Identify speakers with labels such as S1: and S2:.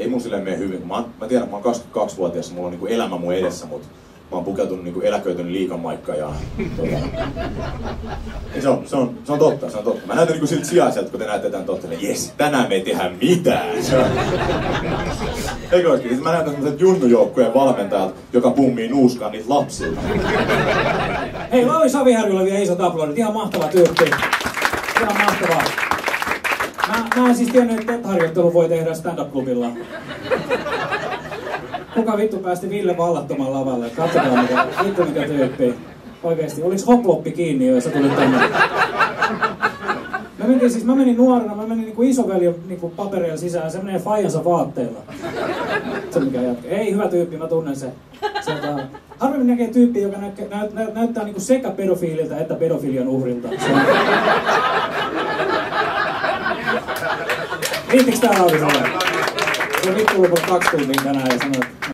S1: ei mun silleen mene hyvin. Mä tiedän, että mä oon 22-vuotias, mulla on niinku elämä mun edessä, mutta mä oon pukeutunut niinku eläköitynyt liikamaikka ja se on totta. Mä näytän niinku siltä sijaiselta, kun te näette tämän totta, että jes, tänään me ei tehdä mitään. Eikö oikein? Mä näytän semmoset junnujoukkueen valmentajalta, joka pummii nuuskaan niitä lapsilta.
S2: Hei, Lauri Saviharjulle vielä isot aplodit. Ihan mahtava tyyppi. Ihan mahtavaa. Mä en siis tiennyt, että harjoittelu voi tehdä stand-up-klubilla. Kuka vittu päästi Ville vallattoman lavalle? Katsotaan mikä tyyppi. Oikeesti, oliks hoploppi kiinni jo, ja sä tulit tänne? Mä menin nuorena, niinku isoveljen niinku papereilla sisään, se menee faijansa vaatteilla. Se mikä jatkuu. Ei, hyvä tyyppi, mä tunnen sen. Harvemmin näkee tyyppiä, joka näyttää niinku sekä pedofiililta että pedofilian uhrilta. Riittiks tää Lauri sulle? Se on vittu lopulta 2 tuntia tänään ja sanoo,